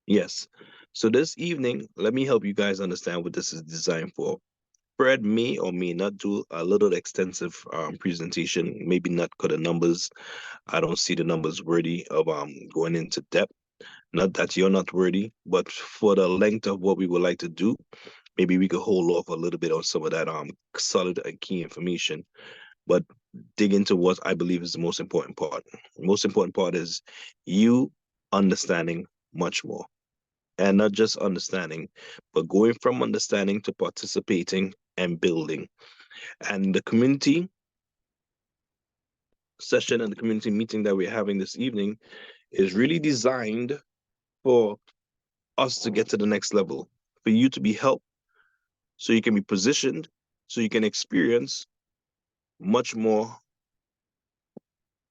Yes. So this evening, let me help you guys understand what this is designed for. Fred may or may not do a little extensive presentation, maybe not cut the numbers. I don't see the numbers worthy of going into depth. Not that you're not worthy, but for the length of what we would like to do, maybe we could hold off a little bit on some of that solid and key information, but dig into what I believe is the most important part. The most important part is you understanding much more. And not just understanding, but going from understanding to participating and building. And the community session and the community meeting that we're having this evening is really designed for us to get to the next level, for you to be helped so you can be positioned, so you can experience much more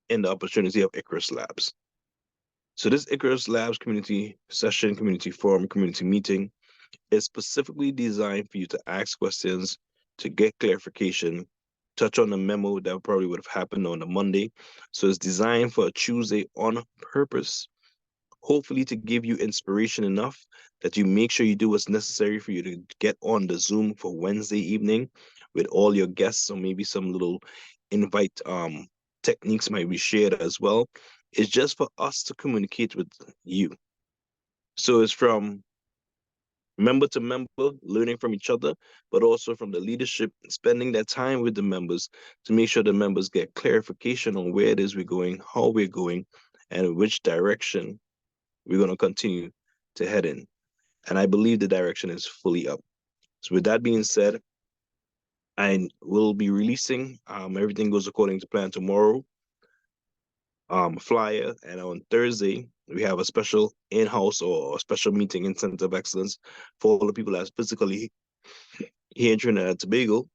in the opportunity of Icarus Labs. So this Icarus Labs community session, community forum, community meeting is specifically designed for you to ask questions, to get clarification, touch on the memo that probably would have happened on a Monday. So it's designed for a Tuesday on purpose, hopefully to give you inspiration enough that you make sure you do what's necessary for you to get on the Zoom for Wednesday evening with all your guests, or maybe some little invite techniques might be shared as well. It's just for us to communicate with you. So it's from member to member, learning from each other, but also from the leadership, spending that time with the members to make sure the members get clarification on where it is we're going, how we're going, and which direction we're going to continue to head in. And I believe the direction is fully up. So with that being said, I will be releasing everything goes according to plan tomorrow flyer, and on Thursday we have a special in-house or a special meeting in Center of Excellence for all the people that's physically here in Trinidad and Tobago,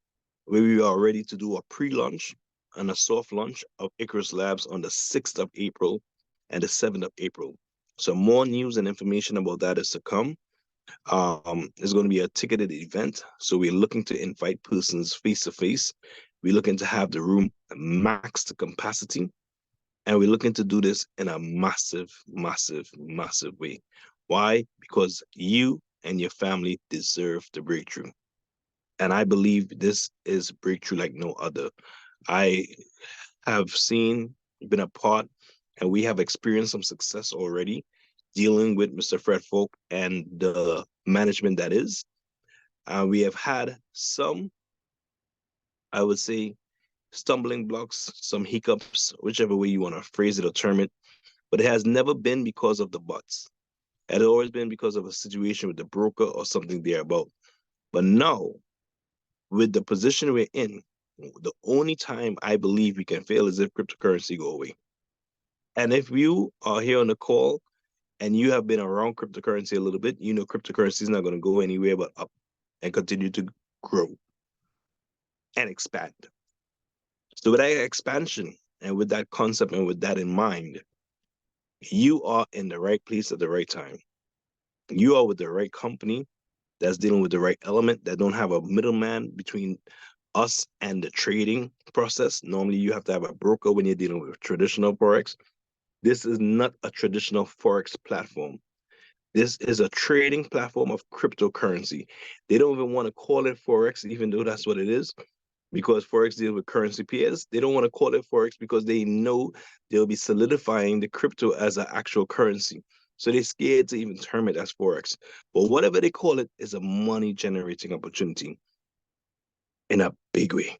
where we are ready to do a pre-launch and a soft launch of Icarus Labs on the 6th of April and the 7th of April. So more news and information about that is to come. It's going to be a ticketed event, so we're looking to invite persons face to face. We're looking to have the room max to capacity, and we're looking to do this in a massive, massive, massive way. Why? Because you and your family deserve the breakthrough. And I believe this is breakthrough like no other. I have seen, been a part, and we have experienced some success already dealing with Mr. Fred Folk and the management that is. We have had some, I would say, stumbling blocks, some hiccups, whichever way you want to phrase it or term it, but it has never been because of the buts. It has always been because of a situation with the broker or something thereabout. But now, with the position we're in, the only time I believe we can fail is if cryptocurrency go away. And if you are here on the call and you have been around cryptocurrency a little bit, you know cryptocurrency is not going to go anywhere but up and continue to grow and expand. So with that expansion and with that concept and with that in mind, you are in the right place at the right time. You are with the right company that's dealing with the right element that don't have a middleman between us and the trading process. Normally, you have to have a broker when you're dealing with traditional forex. This is not a traditional forex platform. This is a trading platform of cryptocurrency. They don't even want to call it forex, even though that's what it is, because forex deals with currency pairs. They don't want to call it forex because they know they'll be solidifying the crypto as an actual currency. So they're scared to even term it as forex. But whatever they call it is a money generating opportunity in a big way.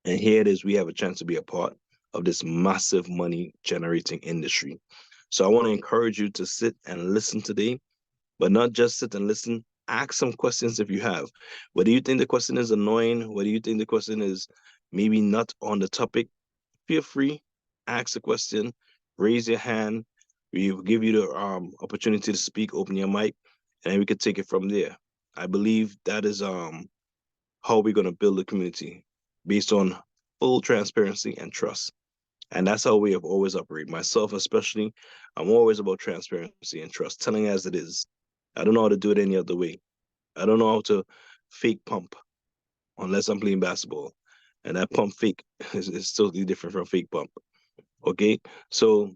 And here it is, we have a chance to be a part of this massive money generating industry. So I want to encourage you to sit and listen today, but not just sit and listen. Ask some questions if you have. Whether you think the question is annoying, whether you think the question is maybe not on the topic, feel free, ask a question, raise your hand. We will give you the opportunity to speak, open your mic, and then we could take it from there. I believe that is how we're going to build a community based on full transparency and trust. And that's how we have always operated. Myself, especially, I'm always about transparency and trust, telling as it is. I don't know how to do it any other way. I don't know how to fake pump unless I'm playing basketball. And that pump fake is totally different from fake pump. Okay. So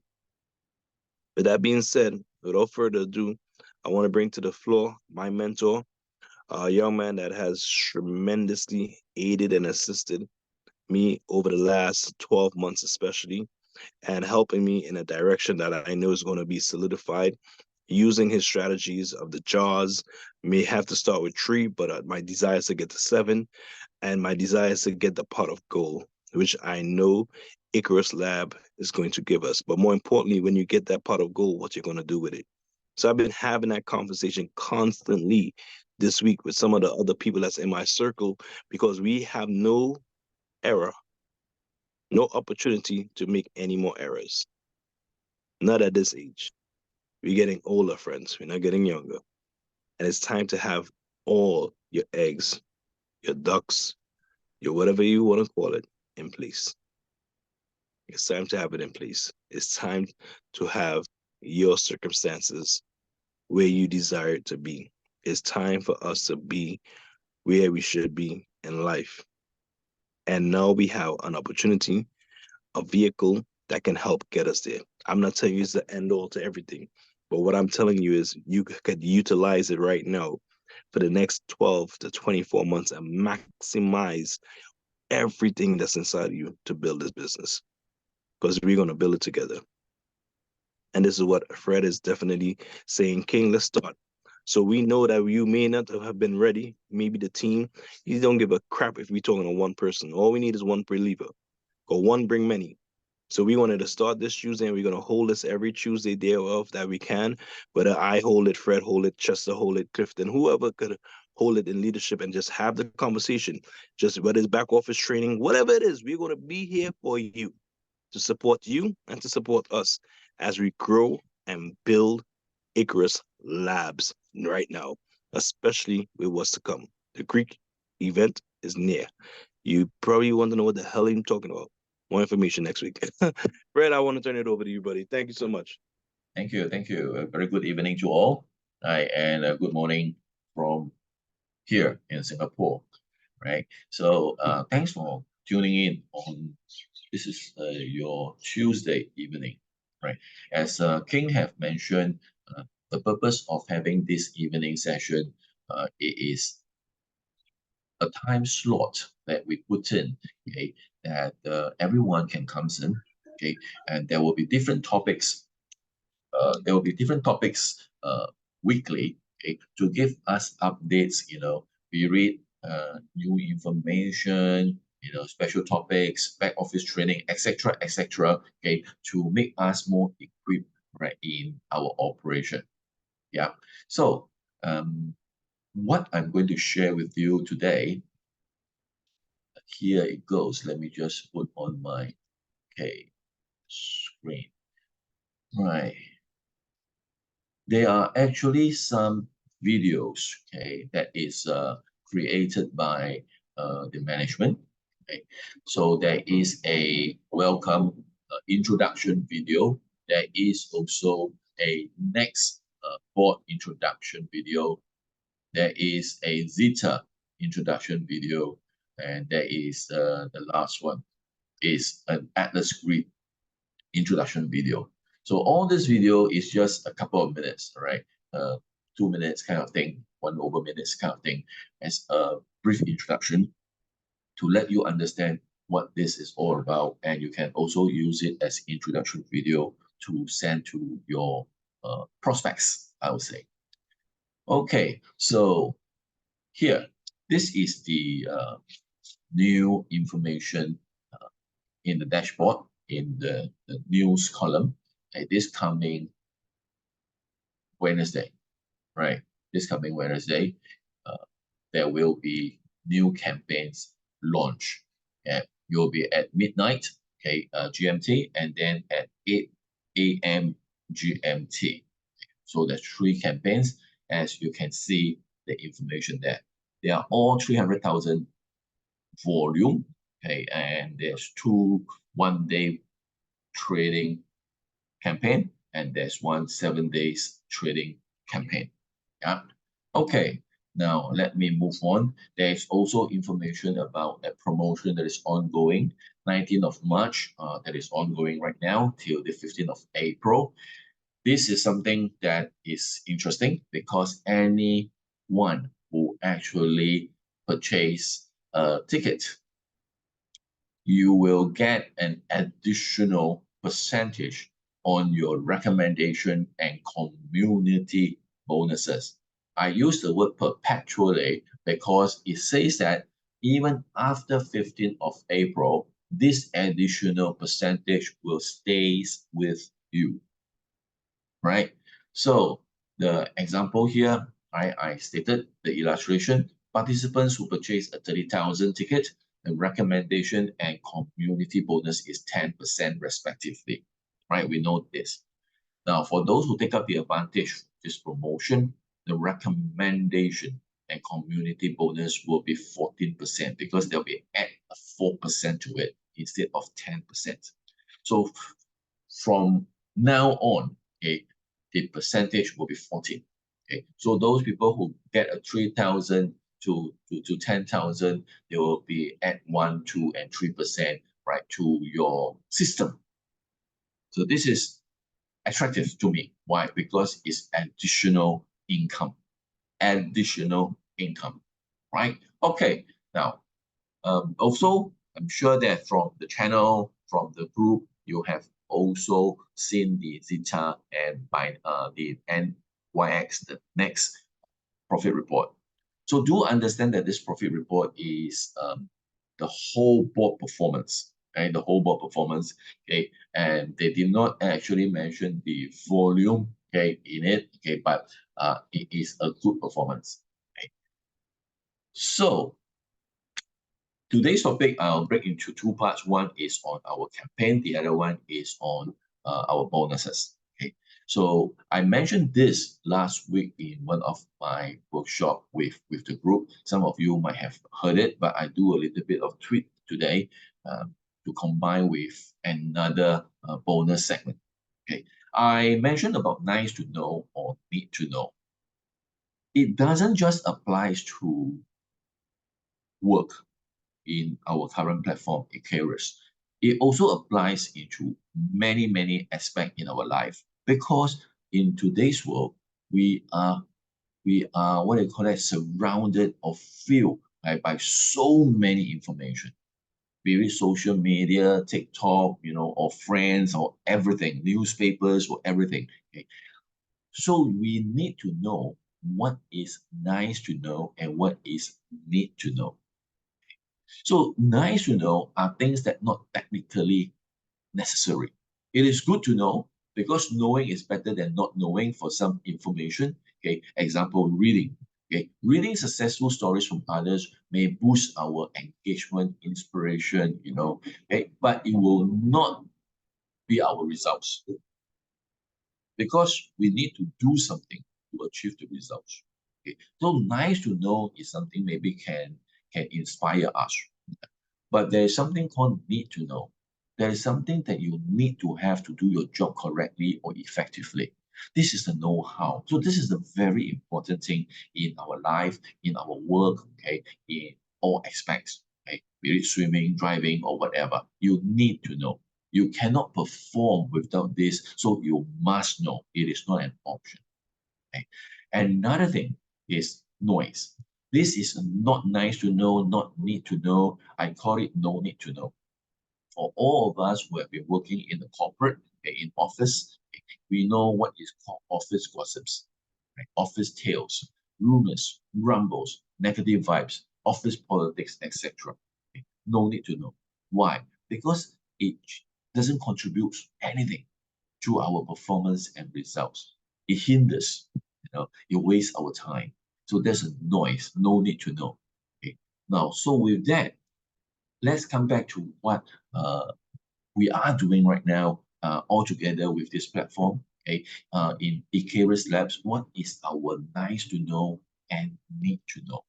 with that being said, without further ado, I want to bring to the floor my mentor, a young man that has tremendously aided and assisted me over the last 12 months, especially, and helping me in a direction that I know is going to be solidified using his strategies of the jaws. May have to start with three, but my desire is to get to seven, and my desire is to get the pot of gold, which I know Icarus Lab is going to give us. But more importantly, when you get that pot of gold, what you're going to do with it. So I've been having that conversation constantly this week with some of the other people that's in my circle because we have no error, no opportunity to make any more errors. Not at this age. We're getting older, friends. We're not getting younger. And it's time to have all your eggs, your ducks, your whatever you want to call it, in place. It's time to have it in place. It's time to have your circumstances where you desire it to be. It's time for us to be where we should be in life. And now we have an opportunity, a vehicle that can help get us there. I'm not telling you it's the end all to everything, but what I'm telling you is you could utilize it right now for the next 12 to 24 months and maximize everything that's inside of you to build this business because we're going to build it together. And this is what Fred is definitely saying, King, let's start. So we know that you may not have been ready. Maybe the team, you don't give a crap if we're talking to one person. All we need is one believer. Go one, bring many. So we wanted to start this Tuesday, and we're going to hold this every Tuesday thereof that we can. Whether I hold it, Fred hold it, Chester hold it, Clifton, whoever could hold it in leadership and just have the conversation. Just whether it's back office training, whatever it is, we're going to be here for you to support you and to support us as we grow and build Icarus Labs right now, especially with what's to come. The Greek event is near. You probably want to know what the hell I'm talking about. More information next week. Fred, I want to turn it over to you, buddy. Thank you so much. Thank you. Thank you. A very good evening to all. Right, and good morning from here in Singapore. Right. So thanks for tuning in on this is your Tuesday evening. Right. As King have mentioned, the purpose of having this evening session it is a time slot that we put in, okay, that everyone can come in, okay, and there will be different topics. There will be different topics weekly, okay, to give us updates. We read new information, special topics, back office training, etc., etc. Okay, to make us more equipped, right, in our operation. Yeah. So, what I'm going to share with you today, here it goes. Let me just put on my screen. Right. There are actually some videos, okay, that is created by the management. Okay. So there is a welcome introduction video. There is also a next board introduction video. There is a Zeta introduction video, and there is the last one is an Atlas Grid introduction video. So all this video is just a couple of minutes, right? 2 minutes kind of thing, 1 over minutes kind of thing, as a brief introduction to let you understand what this is all about. And you can also use it as introduction video to send to your prospects, I would say. Okay, so here, this is the new information in the dashboard in the news column. This coming Wednesday, right? This coming Wednesday, there will be new campaigns launch. You'll be at midnight, okay, GMT, and then at 8 a.m. GMT. So there's 3 campaigns, as you can see the information there. They are all 300,000 volume, okay, and there's 2 one-day trading campaign, and there's 1 7 days trading campaign. Yeah. Okay. Now let me move on. There is also information about a promotion that is ongoing, 19th of March, that is ongoing right now till the 15th of April. This is something that is interesting because anyone who actually purchase a ticket, you will get an additional percentage on your recommendation and community bonuses. I use the word perpetually because it says that even after 15th of April, this additional percentage will stay with you, right? So the example here, I stated the illustration, participants who purchase a 30,000 ticket, the recommendation and community bonus is 10% respectively, right? We know this. Now, for those who take up the advantage of this promotion, the recommendation and community bonus will be 14% because they'll be add a 4% to it instead of 10%. So from now on, okay, the percentage will be 14. Okay, so those people who get a 3,000 to 10,000, they will be at 1, 2, and 3%, right, to your system. So this is attractive to me. Why? Because it's additional income. Additional income, right? Okay, now, also, I'm sure that from the channel, from the group, you have also seen the Zeta and by the NYX, the next profit report. So do understand that this profit report is the whole board performance, okay, the whole board performance, okay, and they did not actually mention the volume, okay, in it, okay, but it is a good performance. Okay. So today's topic, I'll break into two parts. One is on our campaign, the other one is on our bonuses. Okay, so I mentioned this last week in one of my workshop with the group. Some of you might have heard it, but I do a little bit of tweak today to combine with another bonus segment. Okay, I mentioned about nice to know or need to know. It doesn't just apply to work in our current platform, Icarus. It also applies into many, many aspects in our life because in today's world, we are what do you call it, surrounded or filled by so many information, be it social media, TikTok, or friends or everything, newspapers or everything. Okay. So we need to know what is nice to know and what is need to know. So nice to know are things that not technically necessary. It is good to know because knowing is better than not knowing for some information. Okay, example, reading. Okay, reading successful stories from others may boost our engagement, inspiration, okay, but it will not be our results because we need to do something to achieve the results. Okay, so nice to know is something maybe can inspire us. But there is something called need to know. There is something that you need to have to do your job correctly or effectively. This is the know-how. So this is a very important thing in our life, in our work, okay, in all aspects, okay, be it swimming, driving, or whatever. You need to know. You cannot perform without this, so you must know. It is not an option. Okay? Another thing is noise. This is not nice to know, not need to know. I call it no need to know. For all of us who have been working in the corporate, in office, we know what is called office gossips, right? Office tales, rumors, rumbles, negative vibes, office politics, etc. No need to know. Why? Because it doesn't contribute anything to our performance and results. It hinders, it wastes our time. So there's a noise, no need to know. Okay. Now, so with that, let's come back to what we are doing right now all together with this platform. Okay, in Icarus Labs, what is our nice to know and need to know?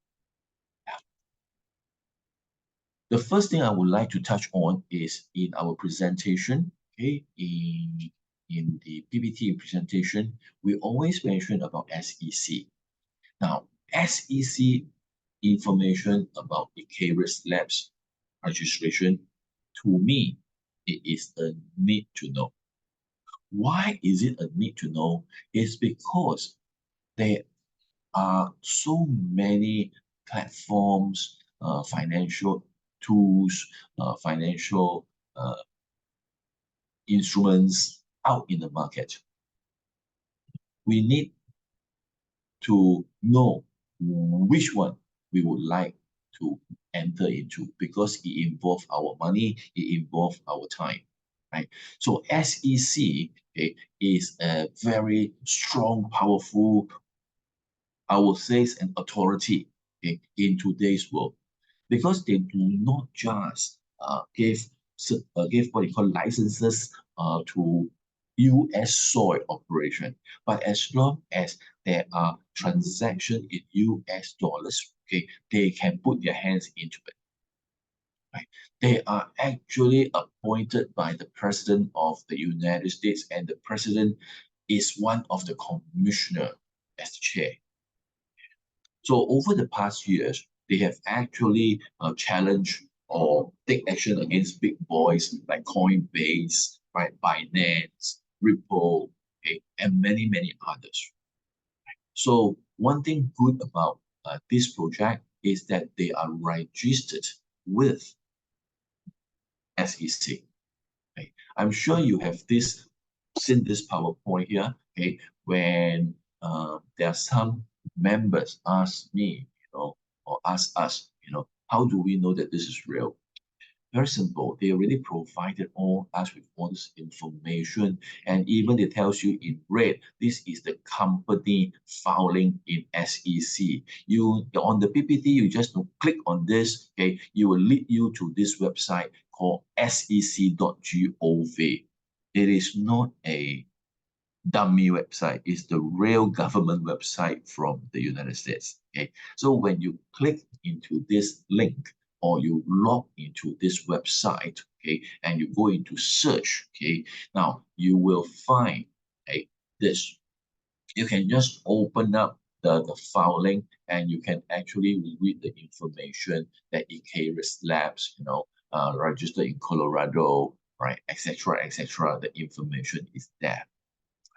The first thing I would like to touch on is in our presentation, okay, in the PPT presentation, we always mention about SEC. Now, SEC information about Icarus Labs registration, to me, it is a need to know. Why is it a need to know? It's because there are so many platforms, financial tools, financial instruments out in the market. We need to know which one we would like to enter into because it involves our money, it involves our time, right? So SEC, okay, is a very strong, powerful, I will say, an authority, okay, in today's world because they do not just give what you call licenses to US soil operation, but as long as there are transactions in US dollars, okay, they can put their hands into it. Right? They are actually appointed by the President of the United States, and the President is one of the commissioner as the chair. So over the past years, they have actually challenged or take action against big boys like Coinbase, right, Binance, Ripple, okay, and many, many others. So one thing good about this project is that they are registered with SEC. Okay. I'm sure you have seen this PowerPoint here, okay, when there are some members ask me, or ask us, how do we know that this is real? Very simple. They already provided us with all this information, and even it tells you in red, this is the company filing in SEC. You on the PPT, you just click on this, okay, you will lead you to this website called sec.gov. It is not a dummy website. It's the real government website from the United States. Okay, so when you click into this link or you log into this website, okay, and you go into search, okay, now you will find this. You can just open up the filing and you can actually read the information that ILABS, registered in Colorado, right, etc., etc. The information is there.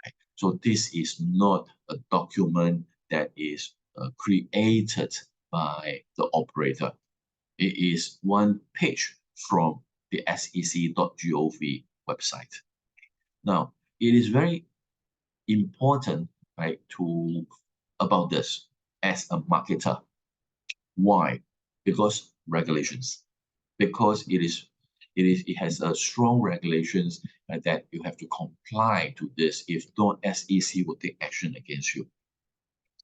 Right? So this is not a document that is created by the operator. It is one page from the sec.gov website. Now, it is very important, right, about this as a marketer. Why? Because regulations. Because it has a strong regulations that you have to comply to this. If not, SEC will take action against you.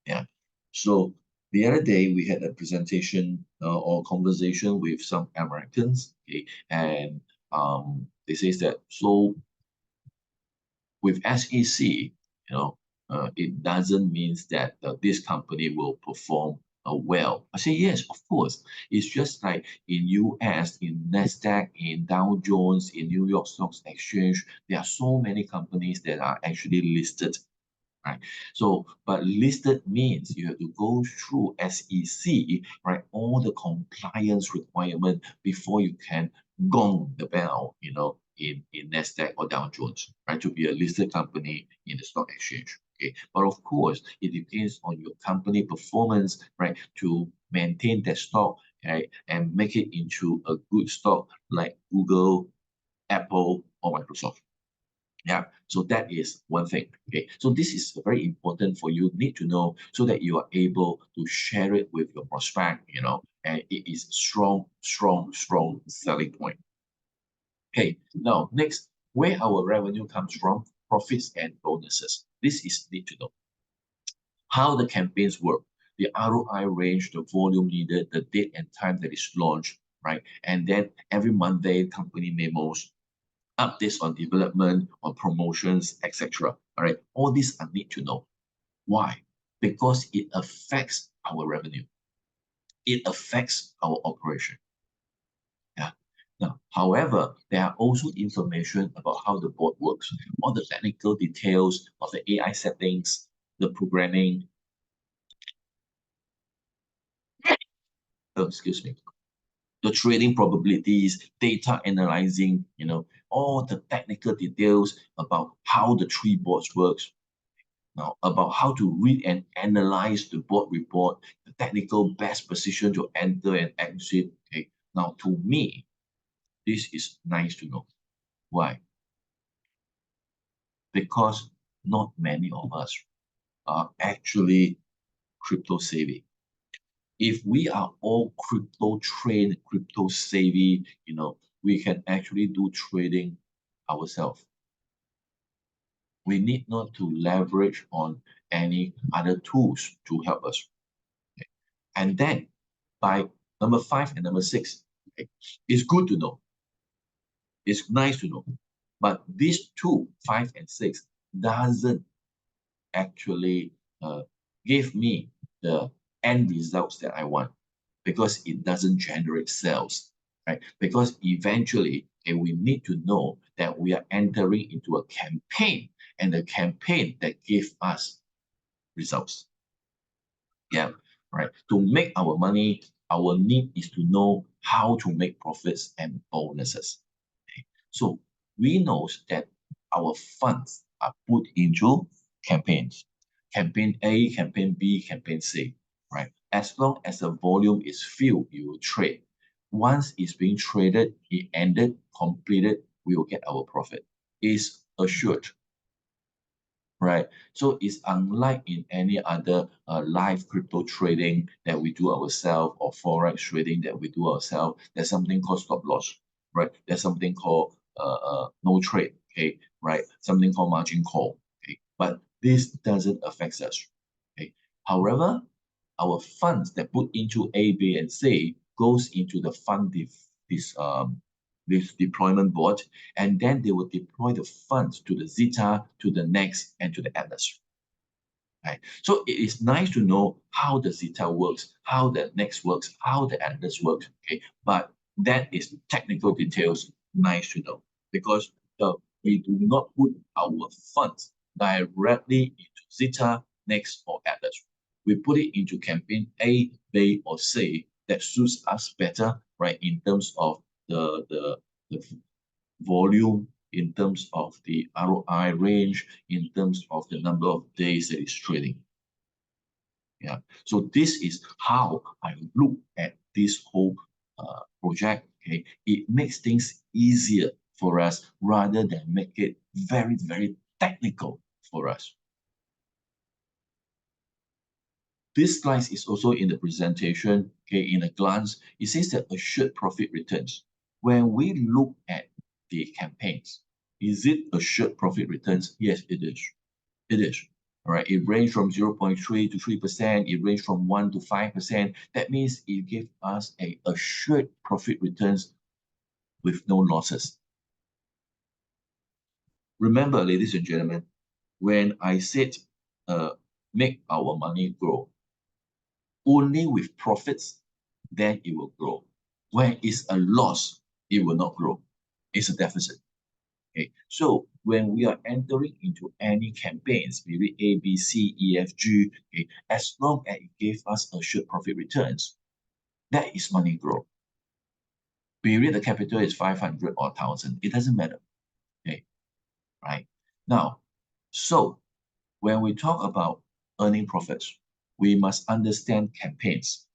Yeah. So the other day we had a presentation or conversation with some Americans, okay, and they says that so with SEC, it doesn't mean that this company will perform well. I say yes, of course. It's just like in US, in Nasdaq, in Dow Jones, in New York Stock Exchange, there are so many companies that are actually listed. Right. So, but listed means you have to go through SEC, right? All the compliance requirement before you can gong the bell, in Nasdaq or Dow Jones, right? To be a listed company in the stock exchange. Okay. But of course, it depends on your company performance, right? To maintain that stock, right? And make it into a good stock like Google, Apple, or Microsoft. Yeah, so that is one thing. Okay, so this is very important for you need to know so that you are able to share it with your prospect, and it is strong, strong, strong selling point. Okay, now next, where our revenue comes from, profits and bonuses. This is need to know. How the campaigns work, the ROI range, the volume needed, the date and time that is launched, right? And then every Monday, company memos, updates on development, on promotions, etc. All right, all these I need to know. Why? Because it affects our revenue. It affects our operation. Yeah. Now, however, there are also information about how the board works, all the technical details of the AI settings, the programming. Oh, excuse me. the trading probabilities, data analyzing, all the technical details about how the three boards works. Now, about how to read and analyze the board report, the technical best position to enter and exit. Okay. Now, to me, this is nice to know. Why? Because not many of us are actually crypto savvy. If we are all crypto trained, crypto savvy, we can actually do trading ourselves. We need not to leverage on any other tools to help us. Okay. And then by number 5 and number 6, okay, it's good to know. It's nice to know. But these 2, 5 and 6 doesn't actually give me the end results that I want, because it doesn't generate sales, right? Because eventually, we need to know that we are entering into a campaign, and the campaign that gives us results. Yeah, right. To make our money, our need is to know how to make profits and bonuses. Okay. So we know that our funds are put into campaigns. Campaign A, campaign B, campaign C, right? As long as the volume is filled, you will trade. Once it's being traded, it ended, completed, we will get our profit. It's assured, right? So it's unlike in any other live crypto trading that we do ourselves, or forex trading that we do ourselves. There's something called stop loss, right? There's something called no trade, okay, right? Something called margin call, okay. But this doesn't affect us, okay. However, our funds that put into A, B, and C goes into the fund this deployment board, and then they will deploy the funds to the Zeta, to the Next, and to the Atlas. Right? So it is nice to know how the Zeta works, how the Next works, how the Atlas works. Okay, but that is technical details. Nice to know, because we do not put our funds directly into Zeta, Next, or Atlas. We put it into campaign A, B, or C that suits us better, right? In terms of the volume, in terms of the ROI range, in terms of the number of days that it's trading. Yeah. So this is how I look at this whole project. Okay, it makes things easier for us rather than make it very, very technical for us. This slide is also in the presentation. Okay, in a glance, it says that assured profit returns. When we look at the campaigns, is it assured profit returns? Yes, it is. It is. All right, it ranged from 0.3 to 3%. It ranged from 1 to 5%. That means it gives us a assured profit returns with no losses. Remember, ladies and gentlemen, when I said make our money grow, only with profits, then it will grow. When it's a loss, it will not grow. It's a deficit. Okay, so when we are entering into any campaigns, be it A, B, C, E, F, G, okay, as long as it gives us assured profit returns, that is money growth. Be it the capital is 500 or 1,000, it doesn't matter. Okay, right? Now, so when we talk about earning profits, we must understand campaigns.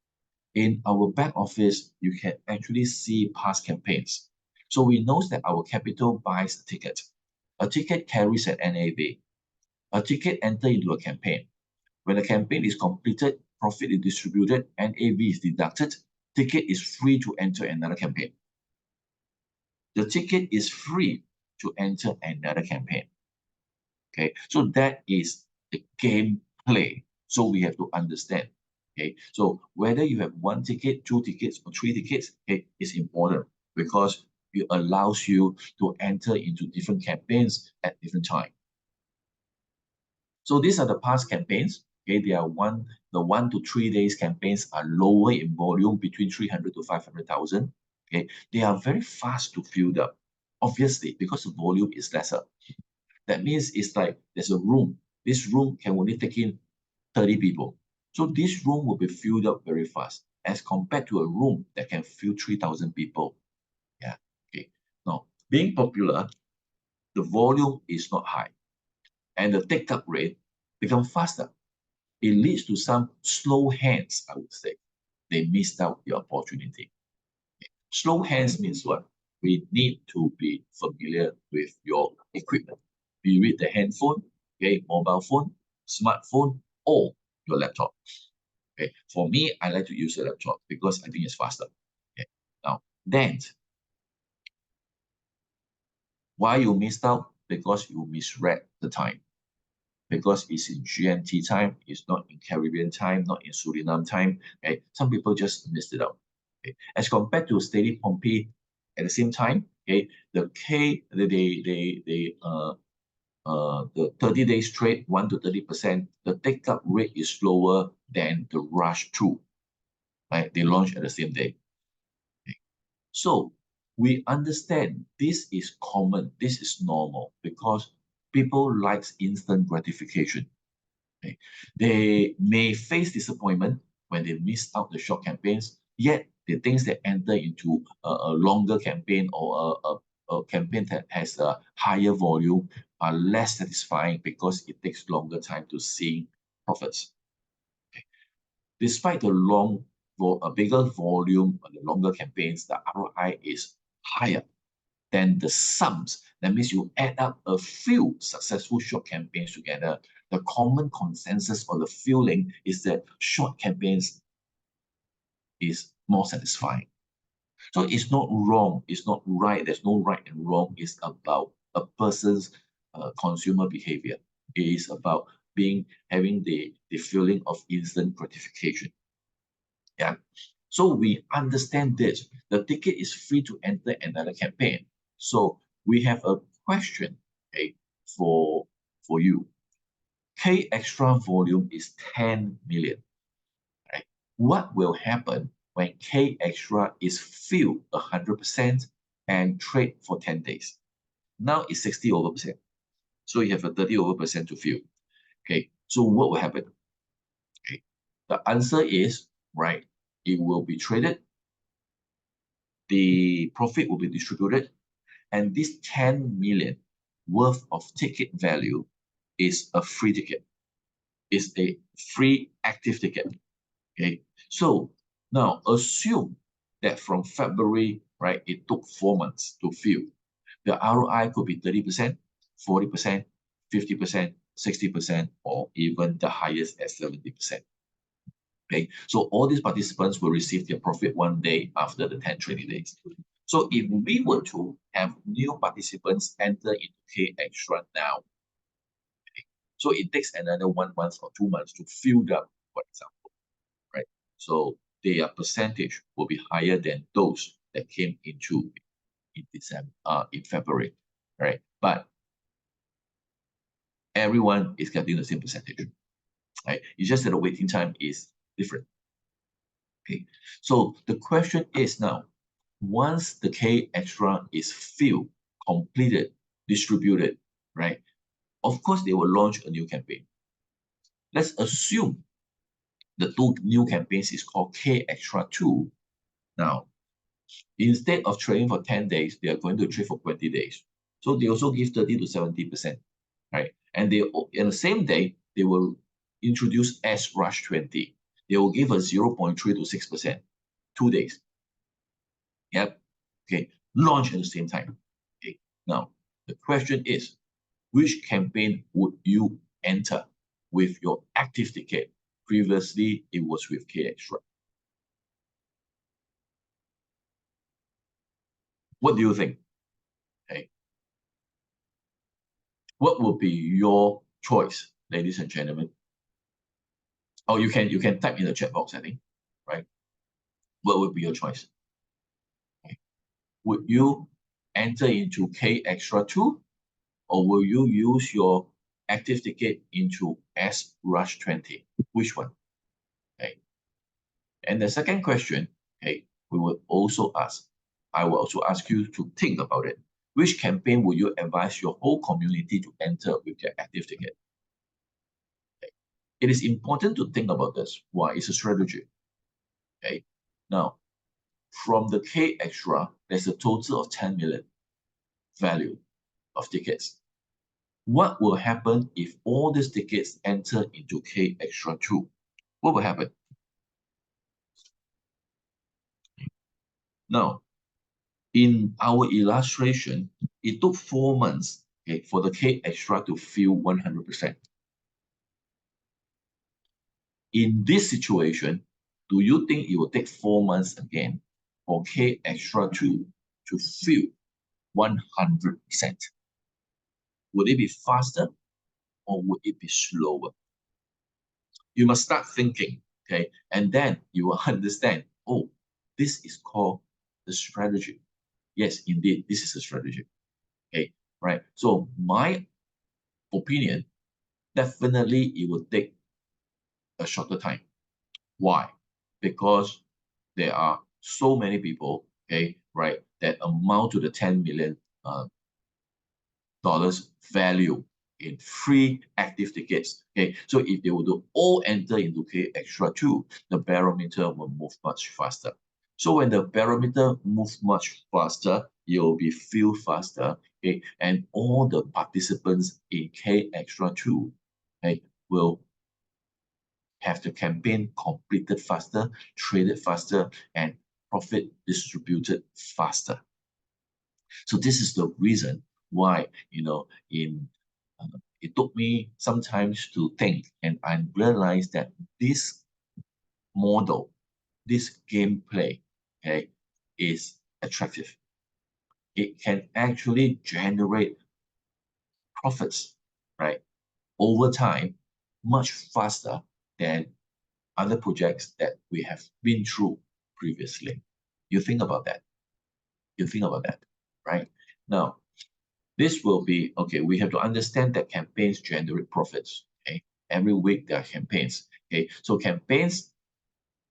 In our back office, you can actually see past campaigns. So we know that our capital buys a ticket. A ticket carries an NAV. A ticket enters into a campaign. When the campaign is completed, profit is distributed, NAV is deducted, ticket is free to enter another campaign. The ticket is free to enter another campaign. Okay, so that is the game play. So we have to understand. Okay, so whether you have 1 ticket, 2 tickets, or 3 tickets, okay, is important, because it allows you to enter into different campaigns at different time. So these are the past campaigns. Okay, they are the 1 to 3 days campaigns are lower in volume, between 300 to 500,000. Okay, they are very fast to fill up, obviously, because the volume is lesser. That means it's like there's a room. This room can only take in 30 people. So this room will be filled up very fast. as compared to a room that can fill 3,000 people. Yeah. Okay. Now, being popular, the volume is not high, and the take-up rate becomes faster. It leads to some slow hands, I would say. They missed out the opportunity. Slow hands means what? We need to be familiar with your equipment. Be it the handphone, okay, mobile phone, smartphone, or your laptop. Okay. For me, I like to use a laptop because I think it's faster. Okay. Now, then, why you missed out? Because you misread the time. Because it's in GMT time, it's not in Caribbean time, not in Suriname time. Okay. Some people just missed it out. Okay. As compared to steady Pompey at the same time, okay, the 30 days trade 1 to 30%, the take-up rate is lower than the rush 2. Right? They launch at the same day. Okay. So we understand this is common, this is normal because people like instant gratification. Okay. They may face disappointment when they miss out the short campaigns, yet the things that enter into a longer campaign or a campaign that has a higher volume are less satisfying because it takes longer time to see profits. Okay. Despite a bigger volume on the longer campaigns, the ROI is higher than the sums. That means you add up a few successful short campaigns together. The common consensus or the feeling is that short campaigns is more satisfying. So it's not wrong, it's not right, there's no right and wrong. It's about a person's consumer behavior. It is about having the feeling of instant gratification. Yeah. So we understand this. The ticket is free to enter another campaign. So we have a question, okay, for you. K extra volume is 10 million. Right? What will happen when K extra is filled 100% and trade for 10 days? Now it's 60 over percent. So you have a 30 over percent to fill. Okay. So what will happen? Okay. The answer is right. It will be traded. The profit will be distributed, and this 10 million worth of ticket value is a free ticket. It's a free active ticket. Okay. So now assume that from February, right, it took 4 months to fill. The ROI could be 30%, 40%, 50%, 60%, or even the highest at 70%. Okay, so all these participants will receive their profit 1 day after the 10 trading days. So if we were to have new participants enter into K Extra now, okay, so it takes another 1 month or 2 months to fill up, for example, right? So their percentage will be higher than those that came into in February, right? But everyone is getting the same percentage, right? It's just that the waiting time is different. Okay, so the question is now, once the K Extra is filled, completed, distributed, right? Of course, they will launch a new campaign. Let's assume the 2 new campaigns is called K Extra 2. Now, instead of trading for 10 days, they are going to trade for 20 days. So they also give 30 to 70%, right? And they in the same day, they will introduce S Rush 20. They will give a 0.3 to 6%, 2 days. Yep. Okay. Launch at the same time. Okay. Now, the question is, which campaign would you enter with your active ticket? Previously, it was with K Extra. What do you think? Okay. What would be your choice, ladies and gentlemen? Oh, you can type in the chat box, I think, right? What would be your choice? Okay. Would you enter into K Extra 2, or will you use your active ticket into S Rush 20? Which one? Okay. And the second question, okay, I will also ask you to think about it. Which campaign would you advise your whole community to enter with their active ticket? Okay. It is important to think about this. Why? It's a strategy. Okay. Now, from the K extra, there's a total of 10 million value of tickets. What will happen if all these tickets enter into K extra 2? What will happen? Now, in our illustration, it took 4 months, okay, for the K extra to fill 100%. In this situation, do you think it will take 4 months again for K extra 2 to fill 100%? Would it be faster or would it be slower? You must start thinking, okay? And then you will understand, oh, this is called the strategy. Yes, indeed, this is a strategy. Okay, right? So my opinion, definitely it will take a shorter time. Why? Because there are so many people, okay, right, that amount to the $10 million value in free active tickets. Okay, so if they were to all enter into K extra 2, the barometer will move much faster. So when the barometer moves much faster, you'll be filled faster, okay, and all the participants in K extra 2, okay, will have the campaign completed faster, traded faster, and profit distributed faster. So this is the reason why, it took me sometimes to think, and I realized that this model, this gameplay, okay, is attractive. It can actually generate profits, right, over time, much faster than other projects that we have been through previously. You think about that. You think about that, right? Now, this will be, okay, we have to understand that campaigns generate profits, okay? Every week there are campaigns, okay? So campaigns,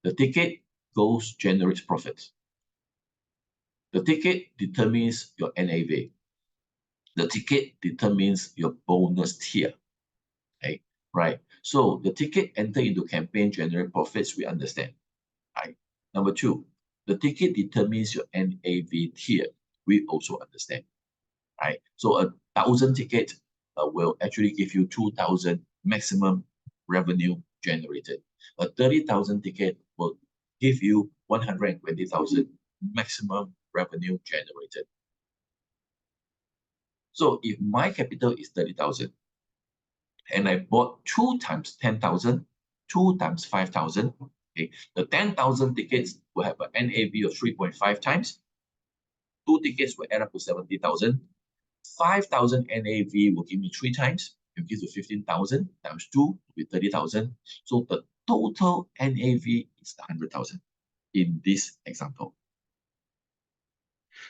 the ticket generates profits. The ticket determines your NAV. The ticket determines your bonus tier, okay? Right? So the ticket enter into campaign generate profits, we understand, right? Number two, the ticket determines your NAV tier, we also understand. Right? So 1,000 tickets will actually give you 2,000 maximum revenue generated. A 30,000 ticket will give you 120,000 maximum revenue generated. So if my capital is 30,000 and I bought 2 times 10,000, 2 times 5,000, okay, the 10,000 tickets will have an NAV of 3.5 times. 2 tickets will add up to 70,000. 5,000 NAV will give me 3 times. It gives you 15,000 times 2 will be 30,000. So the total NAV is 100,000 in this example.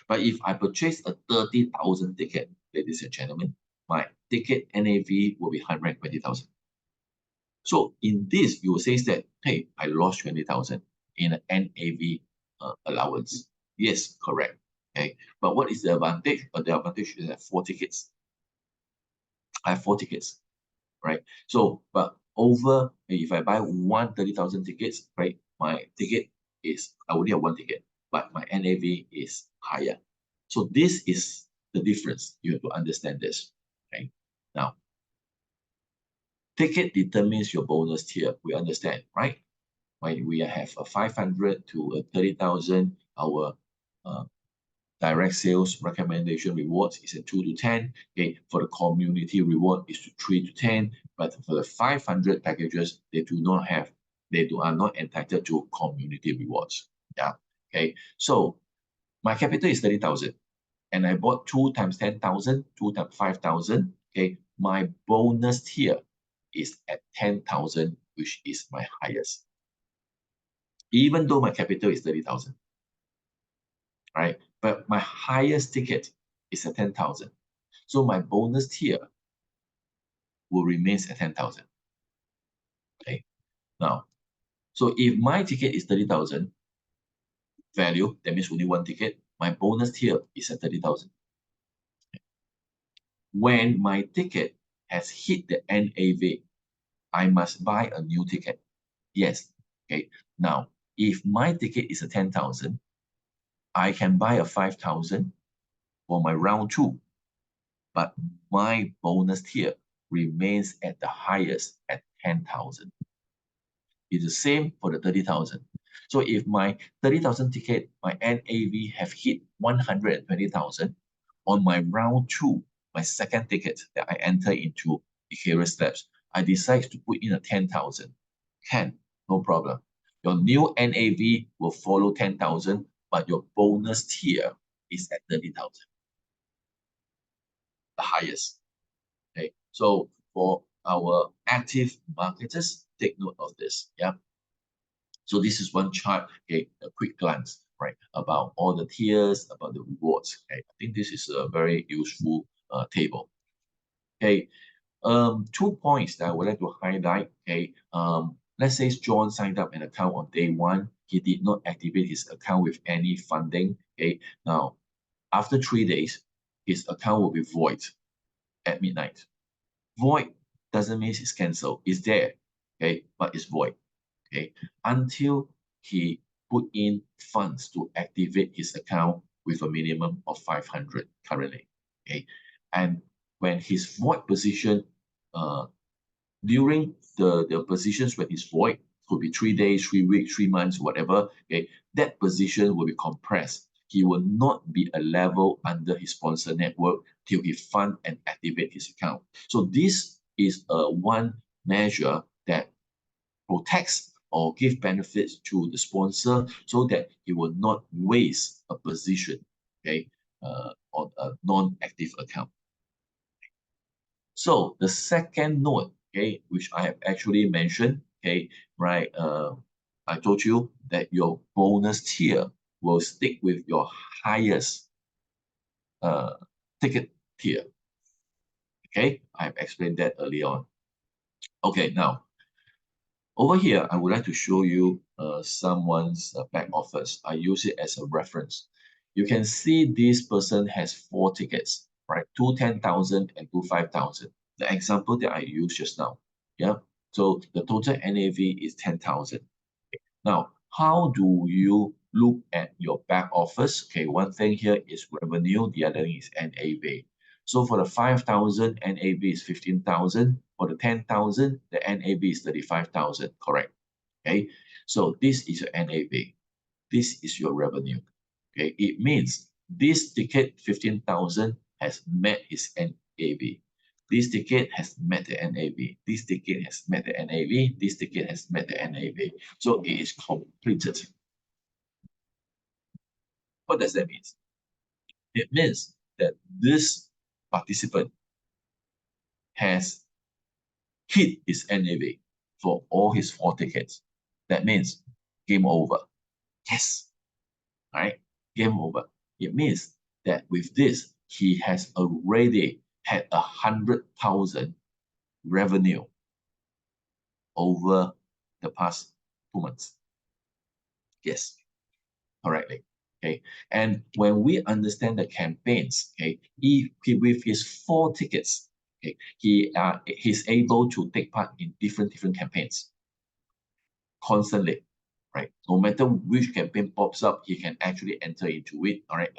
But if I purchase a 30,000 ticket, ladies and gentlemen, my ticket NAV will be 120,000. So in this, you will say that, hey, I lost 20,000 in an NAV allowance. Yes, correct. Okay, but what is the advantage? The advantage is I have 4 tickets. I have 4 tickets, right? So, but over, if I buy 30,000 tickets, right, my ticket is, I only have 1 ticket, but my NAV is higher. So this is the difference. You have to understand this, okay? Now, ticket determines your bonus tier. We understand, right? When we have a 500 to a 30,000, our direct sales recommendation rewards is a 2 to 10. Okay, for the community reward is 3 to 10. But for the 500 packages, they are not entitled to community rewards. Yeah. Okay. So my capital is 30,000, and I bought 2 times 10,000, 2 times 5,000. Okay. My bonus tier is at 10,000, which is my highest. Even though my capital is 30,000. Right? But my highest ticket is at 10,000. So my bonus tier will remain at 10,000. Okay. Now, so if my ticket is 30,000 value, that means only 1 ticket, my bonus tier is at 30,000. When my ticket has hit the NAV, I must buy a new ticket. Yes. Okay. Now, if my ticket is a 10,000, I can buy a 5,000 for my round 2, but my bonus tier remains at the highest at 10,000. It's the same for the 30,000. So if my 30,000 ticket, my NAV have hit 120,000, on my round 2, my second ticket that I enter into Icarus Labs, I decide to put in a 10,000. Can, no problem. Your new NAV will follow 10,000, but your bonus tier is at 30,000, the highest. Okay, so for our active marketers, take note of this. Yeah. So this is one chart, okay, a quick glance, right, about all the tiers, about the rewards. Okay, I think this is a very useful table. Okay, 2 points that I would like to highlight. Okay, let's say John signed up an account on day 1. He did not activate his account with any funding. Okay, now after 3 days, his account will be void at midnight. Void doesn't mean it's cancelled. It's there, okay, but it's void. Okay, until he put in funds to activate his account with a minimum of 500 currently. Okay, and when his void position, during the positions when it's void, could be 3 days, 3 weeks, 3 months, whatever. Okay, that position will be compressed. He will not be a level under his sponsor network till he fund and activate his account. So this is one measure that protects or give benefits to the sponsor so that he will not waste a position, okay, on a non-active account. So the second note, okay, which I have actually mentioned, okay, right, I told you that your bonus tier will stick with your highest ticket tier. Okay, I've explained that earlier on. Okay, now over here, I would like to show you someone's back office. I use it as a reference. You can see this person has 4 tickets, right? 2 10,000 and 2 5,000. The example that I used just now. Yeah. So the total NAV is 10,000. Now, how do you look at your back office? Okay, one thing here is revenue, the other thing is NAV. So for the 5,000, NAV is 15,000. For the 10,000, the NAV is 35,000, correct? Okay, so this is your NAV. This is your revenue. Okay, it means this ticket 15,000 has met his NAV. This ticket has met the NAV. This ticket has met the NAV. This ticket has met the NAV. So it is completed. What does that mean? It means that this participant has hit his NAV for all his 4 tickets. That means game over. Yes. All right. Game over. It means that with this, he has already had 100,000 revenue over the past 2 months. Yes, correctly. Okay, and when we understand the campaigns, okay, with his 4 tickets, okay, he's able to take part in different campaigns constantly, right? No matter which campaign pops up, he can actually enter into it. All right,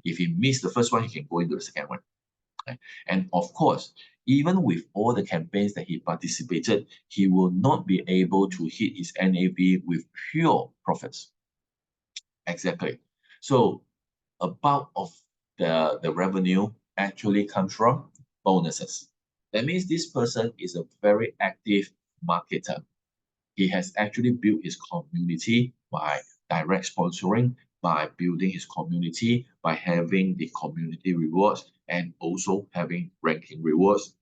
if he missed the first one, he can go into the second one. Right? And of course, even with all the campaigns that he participated, he will not be able to hit his NAV with pure profits. Exactly. So a bulk of the revenue actually comes from bonuses. That means this person is a very active marketer. He has actually built his community by direct sponsoring, by building his community, by having the community rewards, and also having ranking rewards,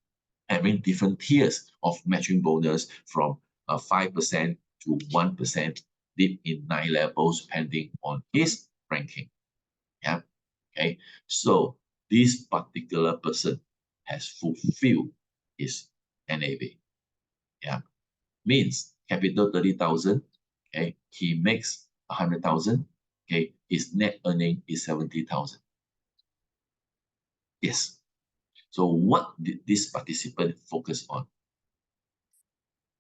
having different tiers of matching bonus from 5% to 1%, deep in 9 levels, depending on his ranking. Yeah. Okay. So this particular person has fulfilled his NAV. Yeah. Means capital 30,000. Okay. He makes 100,000. Okay. His net earning is 70,000. Yes. So what did this participant focus on?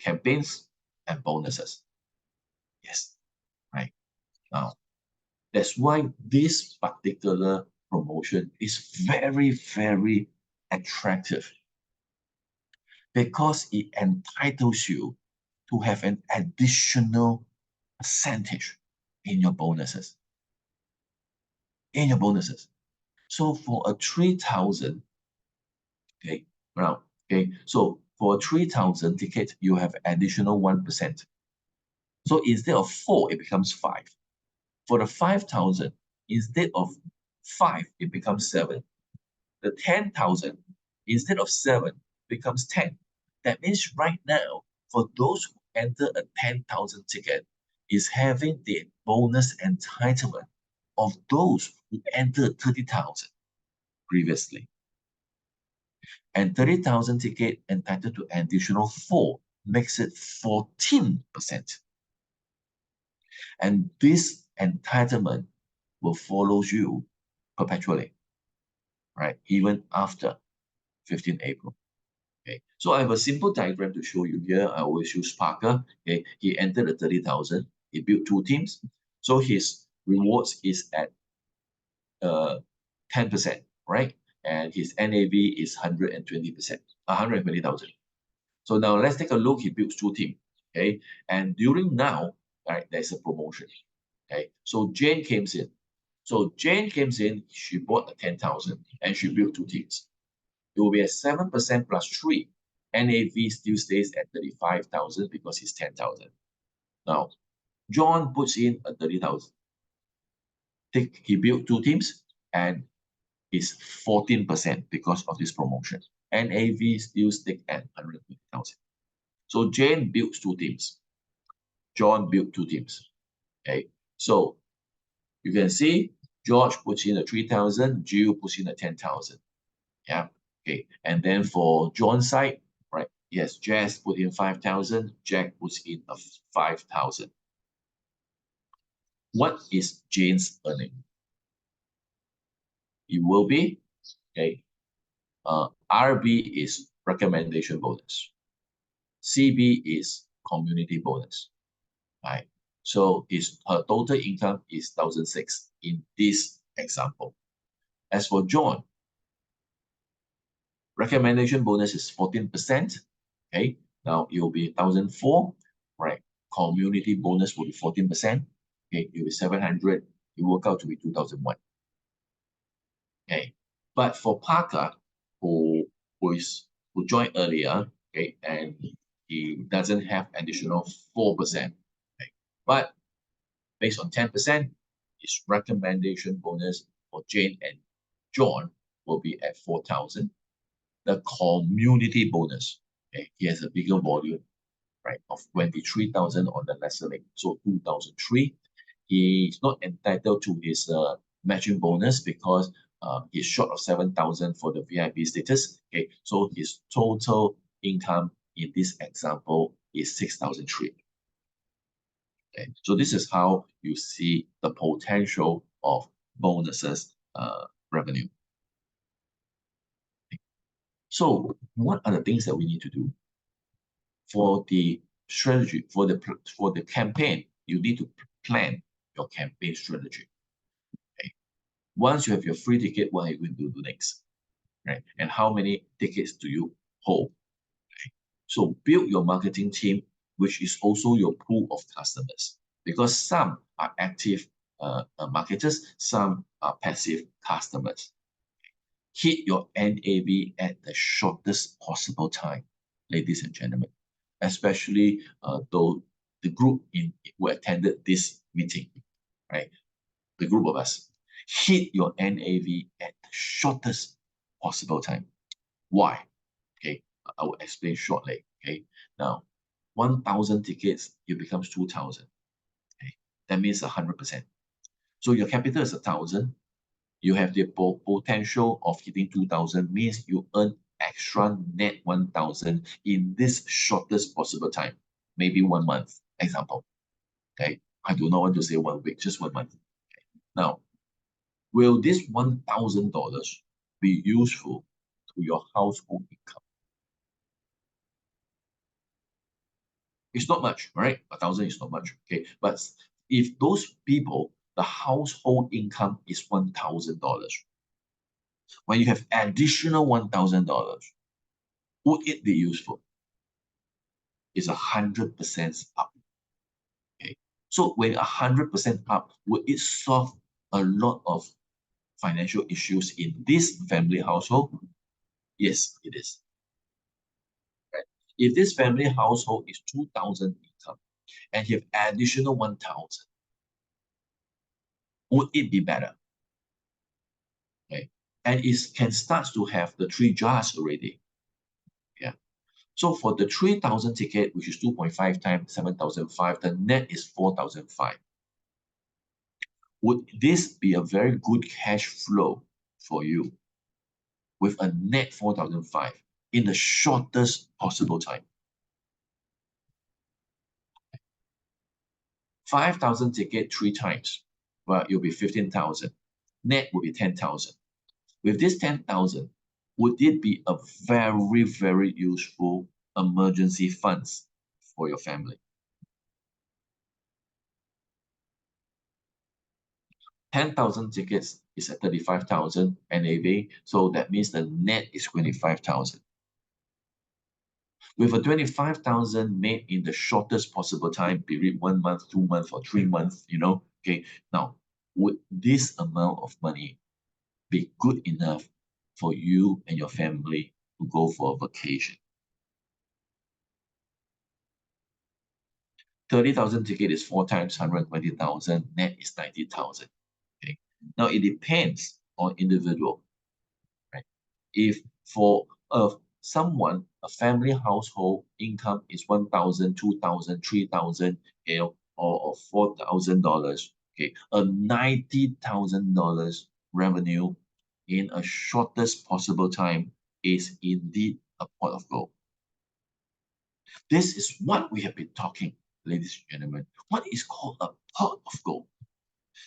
Campaigns and bonuses. Yes. Right. Now, that's why this particular promotion is very, very attractive because it entitles you to have an additional percentage in your bonuses. In your bonuses. So for a 3,000, okay, now, okay, so for a 3,000 ticket, you have additional 1%. So instead of 4, it becomes 5. For the 5,000, instead of 5, it becomes 7. The 10,000, instead of 7, becomes 10. That means right now, for those who enter a 10,000 ticket, is having the bonus entitlement of those who entered 30,000 previously. And 30,000 ticket entitled to additional 4 makes it 14%. And this entitlement will follow you perpetually, right? Even after 15 April. Okay, so I have a simple diagram to show you here. I always use Parker. Okay, he entered the 30,000. He built 2 teams. So his rewards is at 10%, right? And his NAV is 120%, 120,000. So now let's take a look. He builds 2 teams. Okay, and during now, right, there's a promotion. Okay, so Jane came in. So Jane came in. She bought a 10,000 and she built 2 teams. It will be a 7% plus 3. NAV still stays at 35,000 because it's 10,000. Now, John puts in a 30,000. He built 2 teams and it's 14% because of this promotion. NAV still stick at 150,000. So Jane builds 2 teams. John built 2 teams. Okay, so you can see George puts in a 3,000, Jill puts in a 10,000. Yeah. Okay. And then for John's side, right? Yes, Jess put in 5,000. Jack puts in a 5,000. What is Jane's earning? It will be, okay. RB is recommendation bonus. CB is community bonus. Right. So her total income is 1,006 in this example. As for John, recommendation bonus is 14%. Okay, now it will be 1,004, right? Community bonus will be 14%. Okay, it will be 700. It will work out to be 2,001. Okay, but for Parker, who joined earlier, okay, and he doesn't have additional 4%. Okay, but based on 10%, his recommendation bonus for Jane and John will be at 4,000. The community bonus, okay, he has a bigger volume, right, of 23,000 on the lesser leg, so 2,003. He's not entitled to his matching bonus because he's short of 7,000 for the VIP status. Okay, so his total income in this example is 6,003. Okay, so this is how you see the potential of bonuses revenue. So what are the things that we need to do? For the strategy, for the campaign, you need to plan your campaign strategy. Okay. Once you have your free ticket, what are you going to do next? Right? And how many tickets do you hold? Okay. So build your marketing team, which is also your pool of customers, because some are active marketers, some are passive customers. Hit your NAV at the shortest possible time, ladies and gentlemen, especially though the group who attended this meeting, right? The group of us, hit your NAV at the shortest possible time. Why? Okay, I will explain shortly. Okay, now 1,000 tickets, it becomes 2,000. Okay, that means 100%. So your capital is 1,000. You have the potential of hitting 2,000, means you earn extra net 1,000 in this shortest possible time, maybe 1 month, example. Okay, I do not want to say 1 week, just 1 month. Okay. Now, will this $1,000 be useful to your household income? It's not much, right? 1,000 is not much. Okay, but if those people, the household income is $1,000, when you have additional $1,000, would it be useful? It's 100% up. Okay. So when 100% up, would it solve a lot of financial issues in this family household? Yes, it is. Right? If this family household is 2,000 income and you have additional 1,000, would it be better? Okay. And it can start to have the three jars already. Yeah. So for the 3,000 ticket, which is 2.5 times 7,500, the net is 4,500. Would this be a very good cash flow for you with a net 4,500 in the shortest possible time? 5,000 ticket three times, well, it'll be 15,000. Net will be 10,000. With this 10,000, would it be a very, very useful emergency funds for your family? 10,000 tickets is at 35,000 NAV, so that means the net is 25,000. With a 25,000 made in the shortest possible time period, 1 month, 2 months, or 3 months, okay. Now, would this amount of money be good enough for you and your family to go for a vacation? 30,000 ticket is 4 times 120,000, net is 90,000. Okay. Now it depends on individual, right? If for someone, a family household income is 1,000, 2,000, 3,000, or $4,000, okay, a $90,000 revenue in a shortest possible time is indeed a pot of gold. This is what we have been talking, ladies and gentlemen. What is called a pot of gold?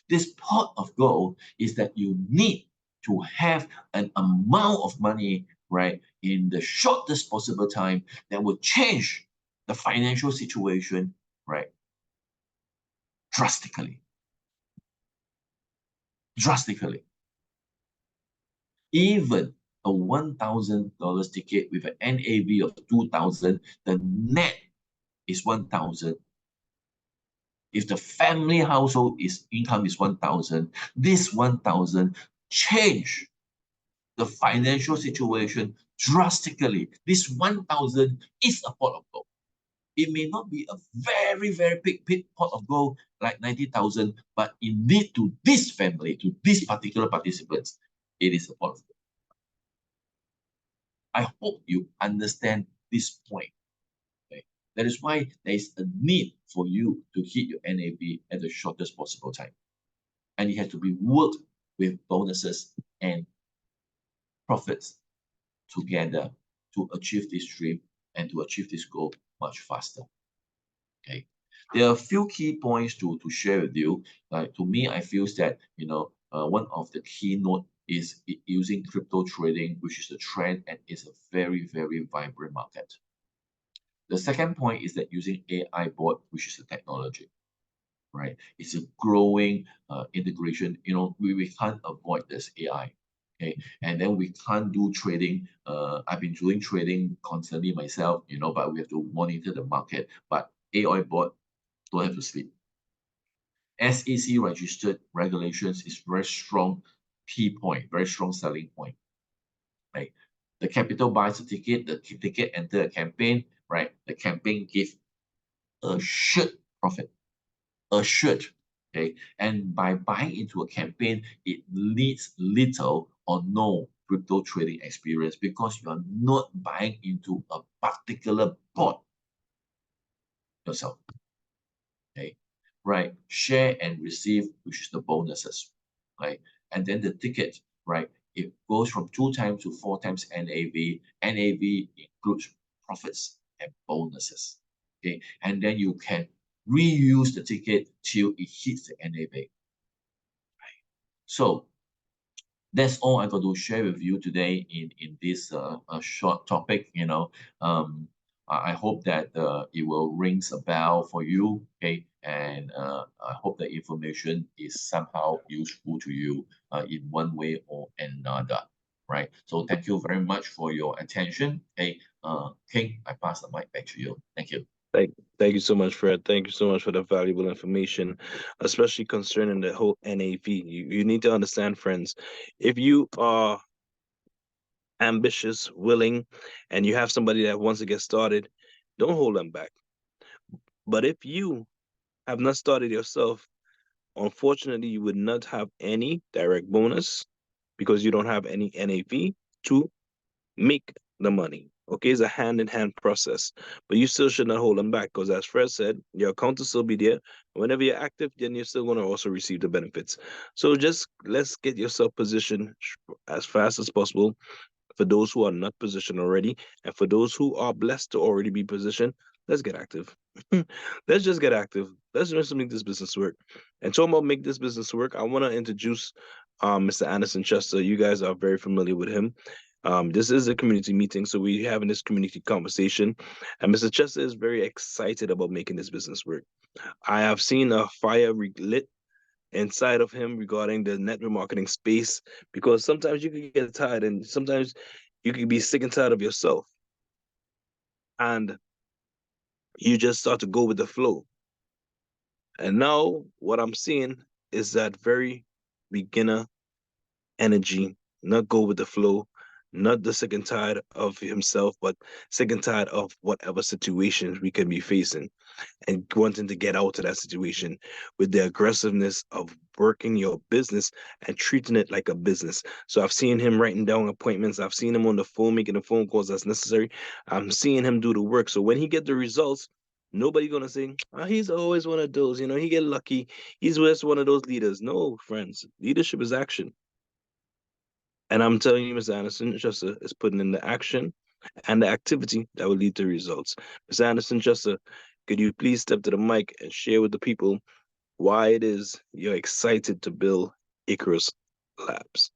This pot of gold is that you need to have an amount of money, right, in the shortest possible time that will change the financial situation, right, drastically. Drastically. Even a $1,000 ticket with an NAV of 2,000, the net is 1,000. If the family household income is 1,000, this 1,000 change the financial situation drastically. This 1,000 is a pot of gold. It may not be a very, very big pot of gold like 90,000, but indeed to this family, to these particular participants, it is a pot of gold. I hope you understand this point. Okay? That is why there is a need for you to hit your NAV at the shortest possible time. And it has to be worked with bonuses and profits together to achieve this dream and to achieve this goal much faster. Okay. There are a few key points to share with you. To me, I feel that one of the keynote is using crypto trading, which is a trend and is a very, very vibrant market. The second point is that using AI bot, which is a technology, right? It's a growing integration. We can't avoid this AI. Okay, and then we can't do trading. I've been doing trading constantly myself, but we have to monitor the market. But AI bot don't have to sleep. SEC registered regulations is very strong key point, very strong selling point. Right, the capital buys a ticket, the ticket enter a campaign. Right, the campaign gives assured profit. Assured. Okay, and by buying into a campaign, it needs little or no crypto trading experience because you are not buying into a particular bot yourself. Okay, right? Share and receive, which is the bonuses, right? And then the ticket, right? It goes from 2 times to 4 times NAV. NAV includes profits and bonuses. Okay, and then you can reuse the ticket till it hits the NAV. Right? So that's all I got to share with you today in this short topic. I hope that it will rings a bell for you. Okay, And I hope the information is somehow useful to you in one way or another. Right. So thank you very much for your attention. Hey, King, I pass the mic back to you. Thank you. Thank you so much, Fred. Thank you so much for the valuable information, especially concerning the whole NAV. You need to understand, friends, if you are ambitious, willing, and you have somebody that wants to get started, don't hold them back. But if you have not started yourself, unfortunately, you would not have any direct bonus because you don't have any NAV to make the money. Okay, it's a hand-in-hand process, but you still should not hold them back because, as Fred said, your account will still be there. Whenever you're active, then you're still going to also receive the benefits. So just let's get yourself positioned as fast as possible for those who are not positioned already, and for those who are blessed to already be positioned. Let's get active. Let's just get active. Let's just make this business work. And talking about make this business work, I want to introduce Mr. Anderson Chester. You guys are very familiar with him. This is a community meeting, so we're having this community conversation. And Mr. Chester is very excited about making this business work. I have seen a fire lit inside of him regarding the network marketing space because sometimes you can get tired and sometimes you can be sick and tired of yourself. And you just start to go with the flow. And now what I'm seeing is that very beginner energy, not go with the flow, not the sick and tired of himself, but sick and tired of whatever situations we can be facing and wanting to get out of that situation with the aggressiveness of working your business and treating it like a business. So I've seen him writing down appointments. I've seen him on the phone making the phone calls that's necessary. I'm seeing him do the work. So when he get the results, nobody gonna say, oh, he's always one of those, he get lucky. He's just one of those leaders. No, friends, leadership is action. And I'm telling you, Mr. Anderson, just is putting in the action and the activity that will lead to results. Mr. Anderson, just could you please step to the mic and share with the people why it is you're excited to build Icarus Labs?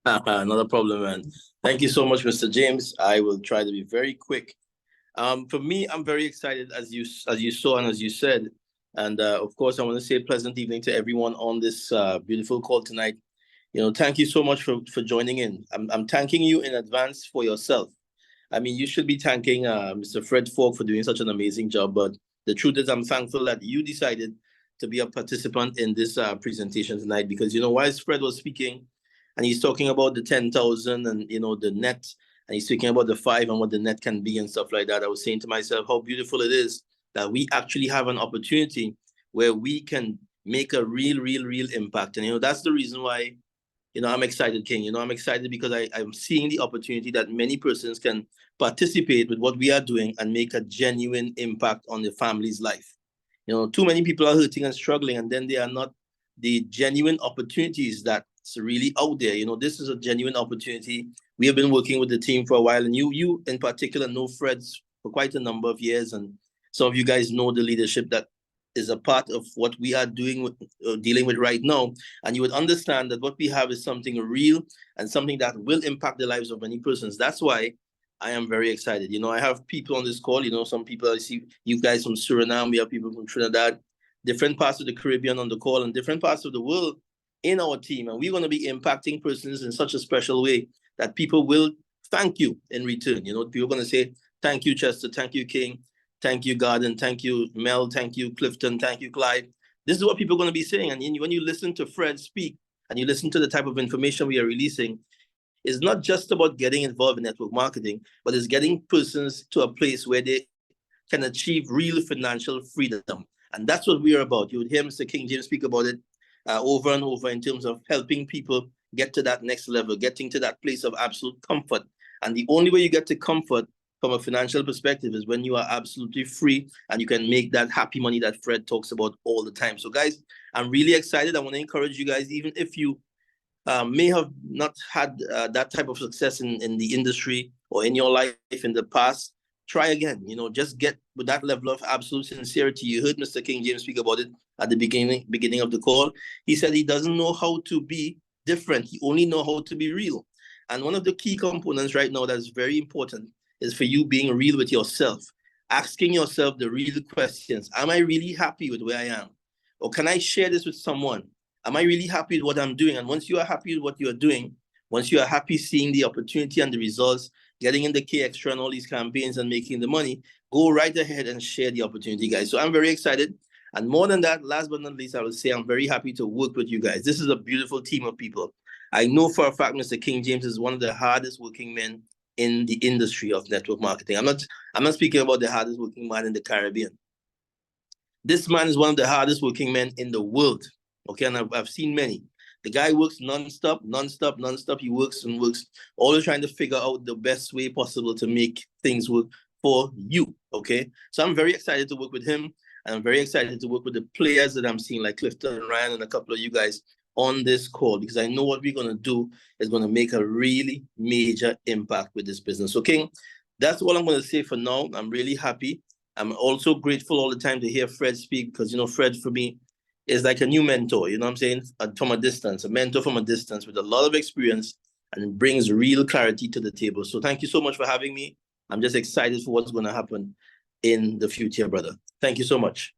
Not a problem, man. Thank you so much, Mr. James. I will try to be very quick. For me, I'm very excited, as you saw and as you said. And of course, I want to say a pleasant evening to everyone on this beautiful call tonight. Thank you so much for joining in. I'm thanking you in advance for yourself. I mean, you should be thanking Mr. Fred Falk for doing such an amazing job. But the truth is, I'm thankful that you decided to be a participant in this presentation tonight because, while Fred was speaking and he's talking about the 10,000 and, the net, and he's speaking about the 5 and what the net can be and stuff like that, I was saying to myself how beautiful it is that we actually have an opportunity where we can make a real impact. And, that's the reason why I'm excited, King. I'm excited because I'm seeing the opportunity that many persons can participate with what we are doing and make a genuine impact on the family's life. Too many people are hurting and struggling, and then they are not the genuine opportunities that's really out there. This is a genuine opportunity. We have been working with the team for a while, and you in particular know Fred's for quite a number of years, and some of you guys know the leadership that is a part of what we are doing dealing with right now, and you would understand that what we have is something real and something that will impact the lives of many persons. That's why I am very excited. I have people on this call. Some people, I see you guys from Suriname, we have people from Trinidad, different parts of the Caribbean on the call, and different parts of the world in our team, and we're going to be impacting persons in such a special way that people will thank you in return. People are going to say, thank you, Chester, thank you, King, thank you, Garden, thank you, Mel, thank you, Clifton, thank you, Clyde. This is what people are going to be saying. And when you listen to Fred speak and you listen to the type of information we are releasing, it's not just about getting involved in network marketing, but it's getting persons to a place where they can achieve real financial freedom. And that's what we are about. You would hear Mr. King James speak about it over and over in terms of helping people get to that next level, getting to that place of absolute comfort. And the only way you get to comfort from a financial perspective is when you are absolutely free and you can make that happy money that Fred talks about all the time. So guys, I'm really excited. I want to encourage you guys, even if you may have not had that type of success in the industry or in your life in the past, try again. Just get with that level of absolute sincerity. You heard Mr. King James speak about it at the beginning of the call. He said he doesn't know how to be different. He only know how to be real. And one of the key components right now that's very important is for you being real with yourself. asking yourself the real questions. Am I really happy with where I am? Or can I share this with someone? Am I really happy with what I'm doing? And once you are happy with what you're doing, once you are happy seeing the opportunity and the results, getting in the K Extra and all these campaigns and making the money, go right ahead and share the opportunity, guys. So I'm very excited. And more than that, last but not least, I will say I'm very happy to work with you guys. This is a beautiful team of people. I know for a fact Mr. King James is one of the hardest working men in the industry of network marketing. I'm not speaking about the hardest working man in the Caribbean. This man is one of the hardest working men in the world. Okay, and I've seen many. The guy works non-stop. He works and works, always trying to figure out the best way possible to make things work for you. Okay, so I'm very excited to work with him. And I'm very excited to work with the players that I'm seeing, like Clifton and Ryan and a couple of you guys on this call, because I know what we're going to do is going to make a really major impact with this business. So, King, that's all I'm going to say for now. I'm really happy. I'm also grateful all the time to hear Fred speak, because, you know, Fred for me is like a new mentor, you know what I'm saying? From a distance, a mentor from a distance with a lot of experience, and brings real clarity to the table. So thank you so much for having me. I'm just excited for what's going to happen in the future, brother. Thank you so much.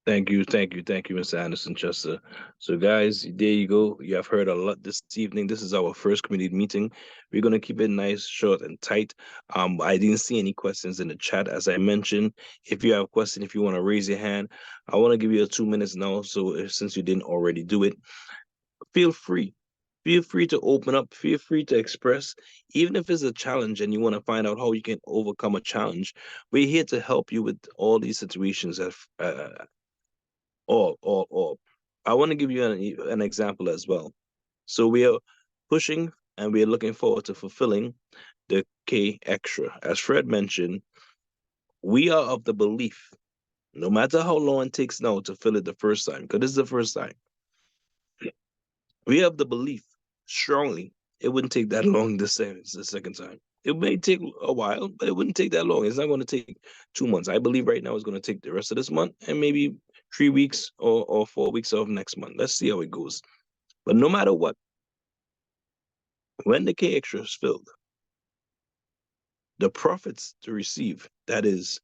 Thank you, Mr. Anderson Chester. So, guys, there you go. You have heard a lot this evening. This is our first community meeting. We're gonna keep it nice, short, and tight. I didn't see any questions in the chat, as I mentioned. If you have a question, if you want to raise your hand, I want to give you 2 minutes now. So, since you didn't already do it, feel free. Feel free to open up. Feel free to express, even if it's a challenge and you want to find out how you can overcome a challenge. We're here to help you with all these situations that all. I want to give you an example as well. So we are pushing and we are looking forward to fulfilling the K Extra. As Fred mentioned, we are of the belief, no matter how long it takes now to fill it the first time, because this is the first time, we have the belief strongly it wouldn't take that long the second time. It may take a while, but it wouldn't take that long. It's not going to take 2 months. I believe right now it's going to take the rest of this month and maybe 3 weeks or 4 weeks of next month. Let's see how it goes. But no matter what, when the K Extra is filled, the profits to receive, that is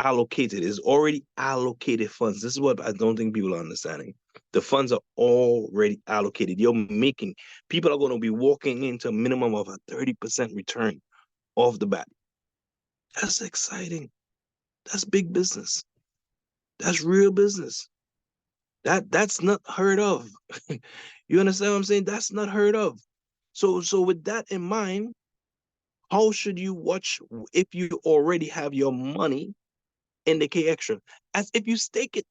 allocated, is already allocated funds. This is what I don't think people are understanding. The funds are already allocated. People are going to be walking into a minimum of a 30% return off the bat. That's exciting. That's big business. That's real business. That's not heard of. You understand what I'm saying? That's not heard of. So with that in mind, how should you watch if you already have your money in the K Extra? As if you stake it.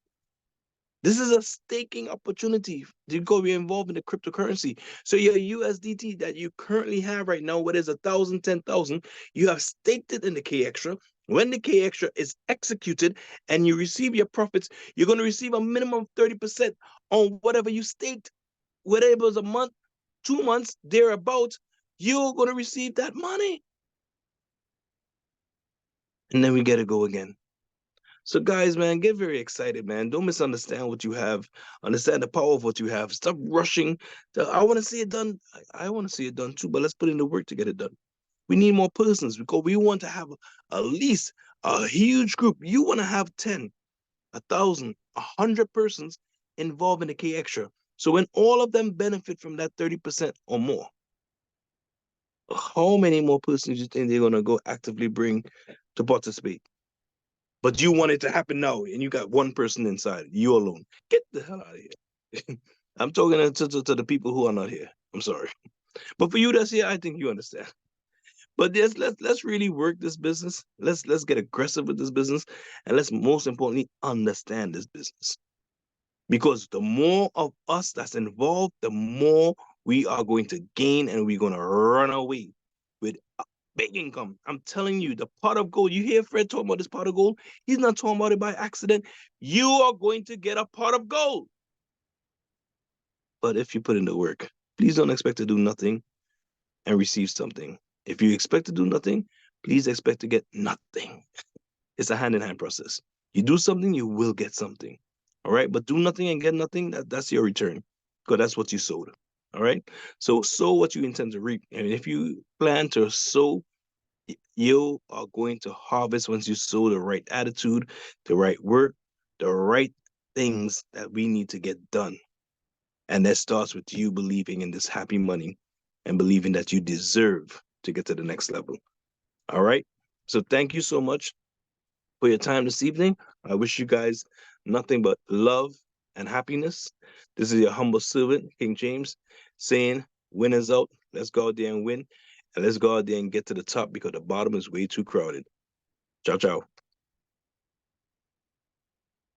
This is a staking opportunity to go be involved in the cryptocurrency. So your USDT that you currently have right now, whether it's 1,000, 10,000, you have staked it in the K Extra. When the K Extra is executed and you receive your profits, you're going to receive a minimum of 30% on whatever you staked. Whether it was a month, 2 months, thereabout, you're going to receive that money. And then we get to go again. So guys, man, get very excited, man. Don't misunderstand what you have. Understand the power of what you have. Stop rushing. I want to see it done. I want to see it done too, but let's put in the work to get it done. We need more persons because we want to have at least a huge group. You want to have 10, 1,000, 100 persons involved in the K Extra. So when all of them benefit from that 30% or more, how many more persons do you think they're going to go actively bring to participate? But you want it to happen now, and you got one person inside, you alone. Get the hell out of here. I'm talking to the people who are not here. I'm sorry. But for you that's here, I think you understand. But yes, let's really work this business. Let's get aggressive with this business. And let's most importantly understand this business. Because the more of us that's involved, the more we are going to gain and we're going to run away with big income. I'm telling you, the pot of gold. You hear Fred talking about this pot of gold? He's not talking about it by accident. You are going to get a pot of gold. But if you put in the work, please don't expect to do nothing and receive something. If you expect to do nothing, please expect to get nothing. It's a hand-in-hand process. You do something, you will get something. All right? But do nothing and get nothing, that's your return. Because that's what you sowed. All right? So sow what you intend to reap. And if you plan to sow You are going to harvest once you sow the right attitude, the right work, the right things that we need to get done. And that starts with you believing in this happy money and believing that you deserve to get to the next level. All right. So thank you so much for your time this evening. I wish you guys nothing but love and happiness. This is your humble servant, King James, saying, winners out. Let's go out there and win. And let's go out there and get to the top because the bottom is way too crowded. Ciao, ciao.